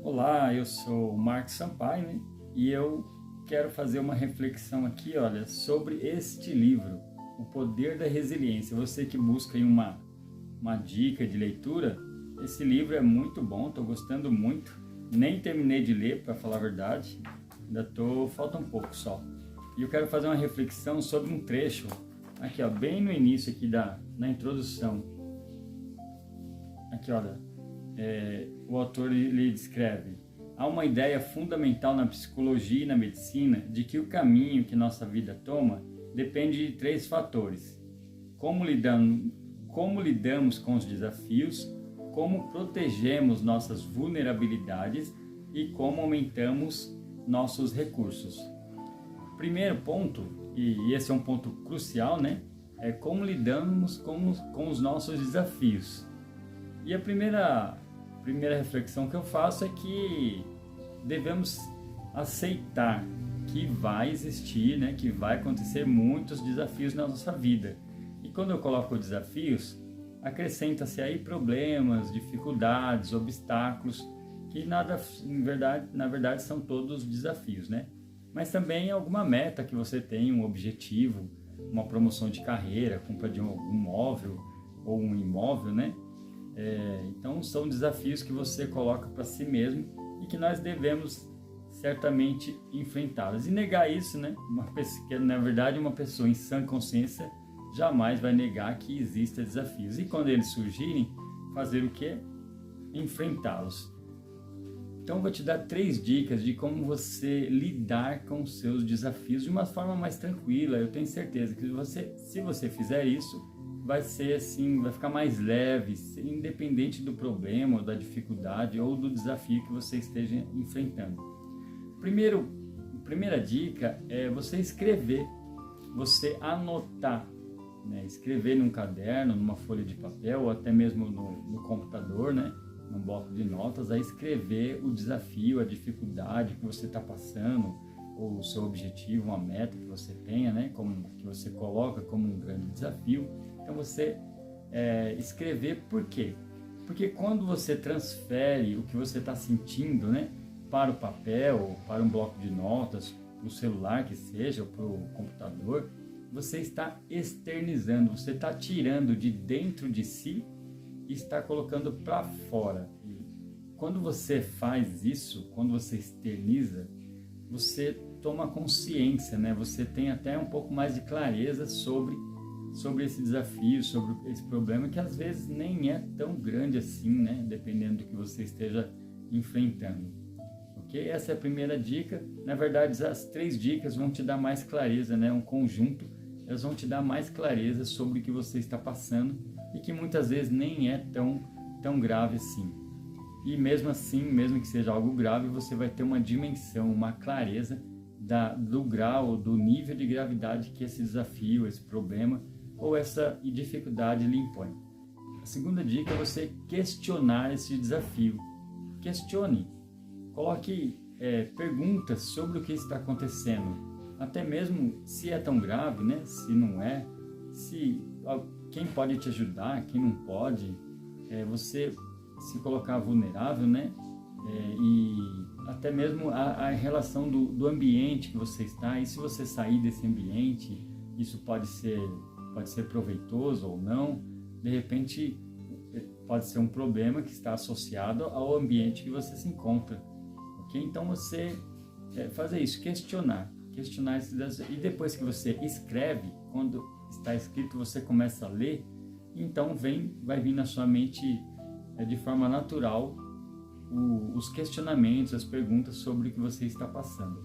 Olá, eu sou o Marcos Sampaio, né? E eu quero fazer uma reflexão aqui, olha, sobre este livro, O Poder da Resiliência. Você que busca aí uma dica de leitura, esse livro é muito bom, estou gostando muito. Nem terminei de ler, para falar a verdade, falta um pouco só. E eu quero fazer uma reflexão sobre um trecho, aqui ó, bem no início aqui na introdução. Aqui olha, o autor ele descreve: há uma ideia fundamental na psicologia e na medicina de que o caminho que nossa vida toma depende de três fatores: como lidamos com os desafios, como protegemos nossas vulnerabilidades e como aumentamos nossos recursos. Primeiro ponto, e esse é um ponto crucial, né? É como lidamos com os nossos desafios. E a primeira reflexão que eu faço é que devemos aceitar que vai existir, né, que vai acontecer muitos desafios na nossa vida. E quando eu coloco desafios, acrescenta-se aí problemas, dificuldades, obstáculos, que na verdade são todos desafios, né? Mas também alguma meta que você tem, um objetivo, uma promoção de carreira, compra de um móvel ou um imóvel, né? Então são desafios que você coloca para si mesmo e que nós devemos certamente enfrentá-los. E negar isso, né? Que na verdade uma pessoa em sã consciência jamais vai negar que existem desafios. E quando eles surgirem, fazer o quê? Enfrentá-los. Então eu vou te dar 3 dicas de como você lidar com os seus desafios de uma forma mais tranquila. Eu tenho certeza que se você fizer isso, vai ser assim, vai ficar mais leve, independente do problema, ou da dificuldade ou do desafio que você esteja enfrentando. Primeira dica é você escrever, você anotar, né? Escrever num caderno, numa folha de papel ou até mesmo no computador, né? Num bloco de notas, a escrever o desafio, a dificuldade que você está passando, ou o seu objetivo, uma meta que você tenha, né? Que você coloca como um grande desafio. Então você escrever, por quê? Porque quando você transfere o que você está sentindo, né, para o papel, para um bloco de notas, para o celular que seja, ou para o computador, você está externizando, você está tirando de dentro de si e está colocando para fora. E quando você faz isso, quando você externiza, você toma consciência, né? Você tem até um pouco mais de clareza sobre esse desafio, sobre esse problema, que às vezes nem é tão grande assim, né? Dependendo do que você esteja enfrentando. Ok? Essa é a primeira dica. Na verdade, as 3 dicas vão te dar mais clareza, né? Um conjunto, elas vão te dar mais clareza sobre o que você está passando e que muitas vezes nem é tão grave assim. E mesmo assim, mesmo que seja algo grave, você vai ter uma dimensão, uma clareza do grau, do nível de gravidade que esse desafio, esse problema ou essa dificuldade lhe impõe. A segunda dica é você questionar esse desafio. Questione, coloque perguntas sobre o que está acontecendo, até mesmo se é tão grave, né? Se não é, quem pode te ajudar, quem não pode, você se colocar vulnerável, né? E até mesmo a relação do ambiente que você está, e se você sair desse ambiente, isso pode ser proveitoso ou não. De repente pode ser um problema que está associado ao ambiente que você se encontra, ok? Então você fazer isso, questionar e depois que você escreve, quando está escrito você começa a ler, então vai vir na sua mente de forma natural os questionamentos, as perguntas sobre o que você está passando.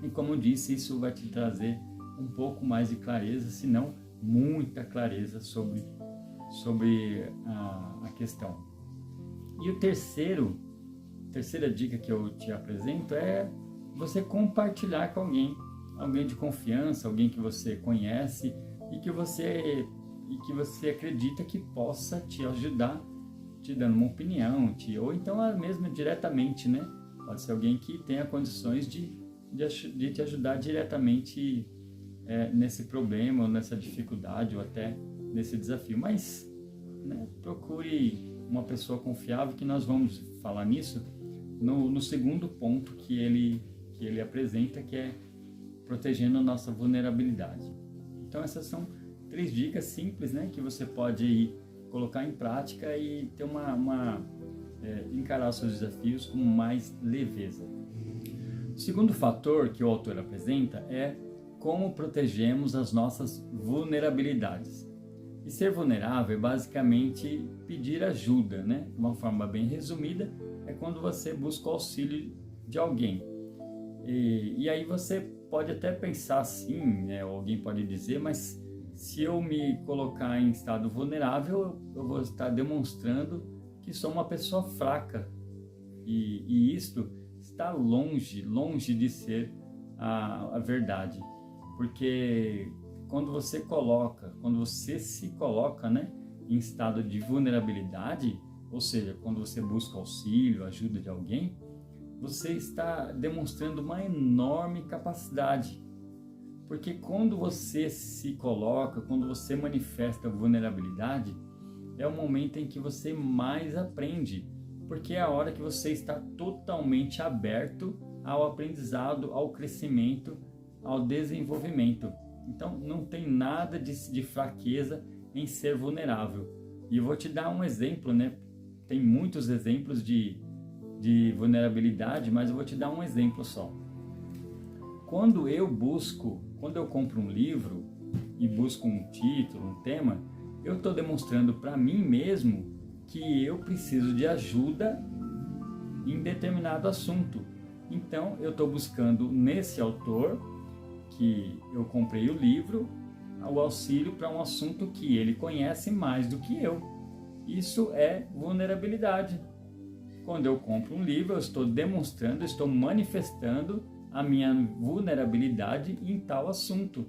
E como eu disse, isso vai te trazer um pouco mais de clareza, se não muita clareza sobre a questão. E a terceira dica que eu te apresento é você compartilhar com alguém de confiança, alguém que você conhece e que você acredita que possa te ajudar, te dando uma opinião, ou então mesmo diretamente, né? Pode ser alguém que tenha condições de te ajudar diretamente nesse problema, ou nessa dificuldade, ou até nesse desafio. Mas, né, procure uma pessoa confiável, que nós vamos falar nisso no segundo ponto que ele apresenta, que é protegendo a nossa vulnerabilidade. Então essas são 3 dicas simples, né, que você pode aí colocar em prática e ter encarar os seus desafios com mais leveza. O segundo fator que o autor apresenta é como protegemos as nossas vulnerabilidades. E ser vulnerável é basicamente pedir ajuda, né? De uma forma bem resumida, é quando você busca o auxílio de alguém. E aí você pode até pensar assim, né? Alguém pode dizer, mas se eu me colocar em estado vulnerável, eu vou estar demonstrando que sou uma pessoa fraca. E isto está longe de ser a verdade. Porque quando você se coloca, né, em estado de vulnerabilidade, ou seja, quando você busca auxílio, ajuda de alguém, você está demonstrando uma enorme capacidade. Porque quando você se coloca, quando você manifesta vulnerabilidade, é o momento em que você mais aprende, porque é a hora que você está totalmente aberto ao aprendizado, ao crescimento, ao desenvolvimento. Então não tem nada de fraqueza em ser vulnerável. E eu vou te dar um exemplo, né? Tem muitos exemplos de vulnerabilidade, mas eu vou te dar um exemplo só. Quando eu compro um livro e busco um título, um tema, eu estou demonstrando para mim mesmo que eu preciso de ajuda em determinado assunto. Então eu estou buscando nesse autor que eu comprei o livro, o auxílio para um assunto que ele conhece mais do que eu. Isso é vulnerabilidade. Quando eu compro um livro, eu estou demonstrando, estou manifestando a minha vulnerabilidade em tal assunto.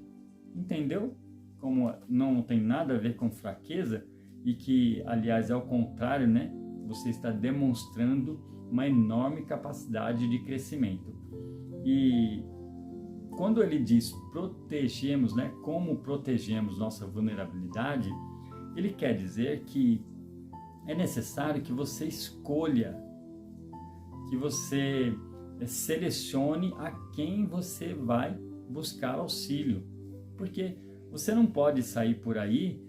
Entendeu? Como não tem nada a ver com fraqueza e que, aliás, é o contrário, né? Você está demonstrando uma enorme capacidade de crescimento. E quando ele diz protegemos, né, como protegemos nossa vulnerabilidade, ele quer dizer que é necessário que você escolha, que você selecione a quem você vai buscar auxílio. Porque você não pode sair por aí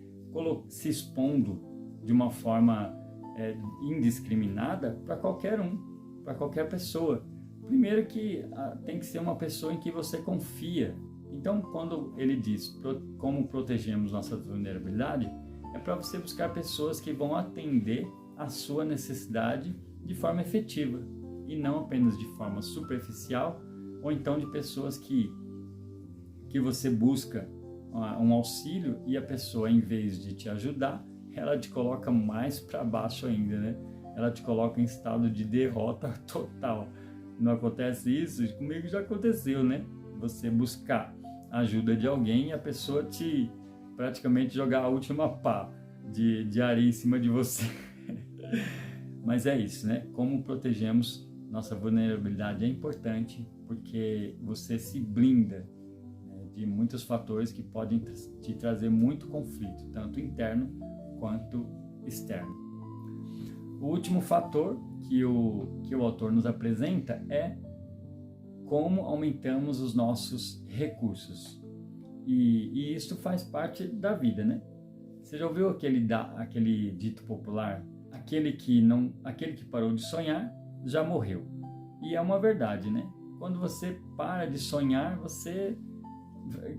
se expondo de uma forma indiscriminada para qualquer para qualquer pessoa. Primeiro que tem que ser uma pessoa em que você confia. Então, quando ele diz como protegemos nossa vulnerabilidade, é para você buscar pessoas que vão atender a sua necessidade de forma efetiva e não apenas de forma superficial, ou então de pessoas que você busca um auxílio e a pessoa, em vez de te ajudar, ela te coloca mais para baixo ainda, né? Ela te coloca em estado de derrota total. Não acontece isso? Comigo já aconteceu, né? Você buscar a ajuda de alguém e a pessoa te praticamente jogar a última pá de areia em cima de você. Mas é isso, né? Como protegemos nossa vulnerabilidade é importante, porque você se blinda, né, de muitos fatores que podem te trazer muito conflito, tanto interno quanto externo. O último fator que o autor nos apresenta é como aumentamos os nossos recursos. E isso faz parte da vida, né? Você já ouviu aquele dito popular? Aquele que parou de sonhar já morreu. E é uma verdade, né? Quando você para de sonhar,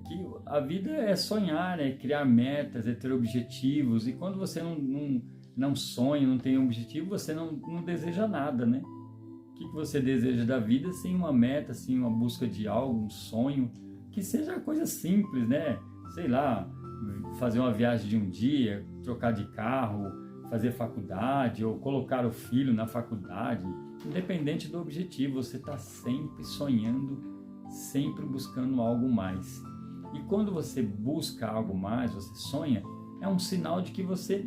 que a vida é sonhar, é criar metas, é ter objetivos. E quando você não sonha, não tem objetivo, você não deseja nada, né? O que você deseja da vida sem uma meta, sem uma busca de algo, um sonho, que seja coisa simples, né? Sei lá, fazer uma viagem de um dia, trocar de carro, fazer faculdade ou colocar o filho na faculdade. Independente do objetivo, você está sempre sonhando, sempre buscando algo mais. E quando você busca algo mais, você sonha, é um sinal de que você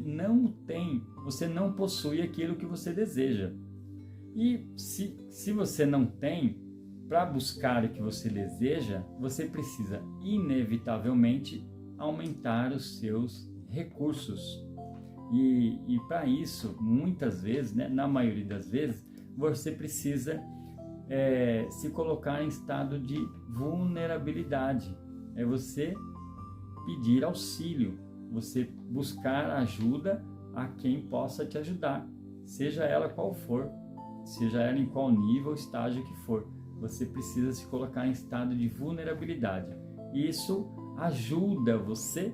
não possui aquilo que você deseja. E se você não tem, para buscar o que você deseja, você precisa inevitavelmente aumentar os seus recursos. E para isso, muitas vezes, né, na maioria das vezes, você precisa se colocar em estado de vulnerabilidade. É você pedir auxílio, você buscar ajuda a quem possa te ajudar, seja ela qual for, seja ela em qual nível, estágio que for. Você precisa se colocar em estado de vulnerabilidade. Isso ajuda você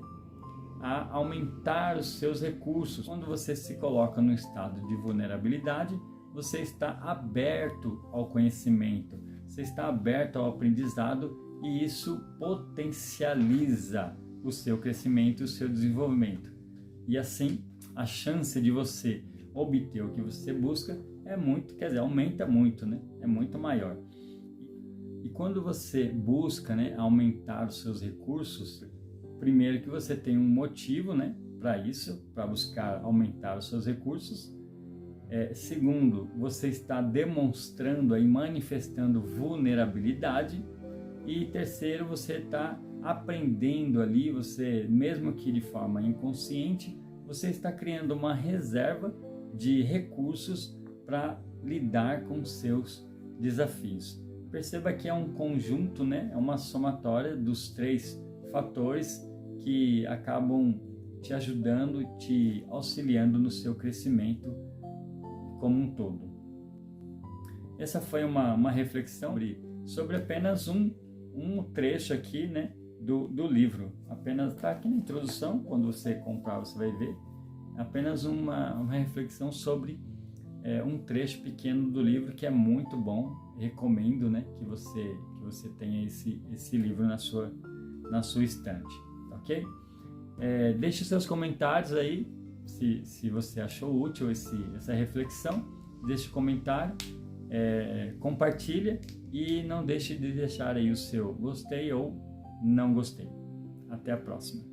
a aumentar os seus recursos. Quando você se coloca no estado de vulnerabilidade, você está aberto ao conhecimento, você está aberto ao aprendizado e isso potencializa o seu crescimento e o seu desenvolvimento. E assim, a chance de você obter o que você busca aumenta muito, né? É muito maior. E quando você busca, né, aumentar os seus recursos, primeiro que você tem um motivo, né, para isso, para buscar aumentar os seus recursos. Segundo, você está demonstrando e manifestando vulnerabilidade. E terceiro, você está aprendendo ali, você, mesmo que de forma inconsciente, você está criando uma reserva de recursos para lidar com seus desafios. Perceba que é um conjunto, né? É uma somatória dos 3 fatores que acabam te ajudando e te auxiliando no seu crescimento como um todo. Essa foi uma reflexão sobre apenas um trecho aqui, né, do livro. Apenas está aqui na introdução, quando você comprar você vai ver. Apenas uma reflexão sobre um trecho pequeno do livro que é muito bom. Recomendo, né, que você tenha esse livro na sua estante, ok? Deixe seus comentários aí, se você achou útil essa reflexão. Deixe comentário, compartilha e não deixe de deixar aí o seu gostei ou não gostei. Até a próxima.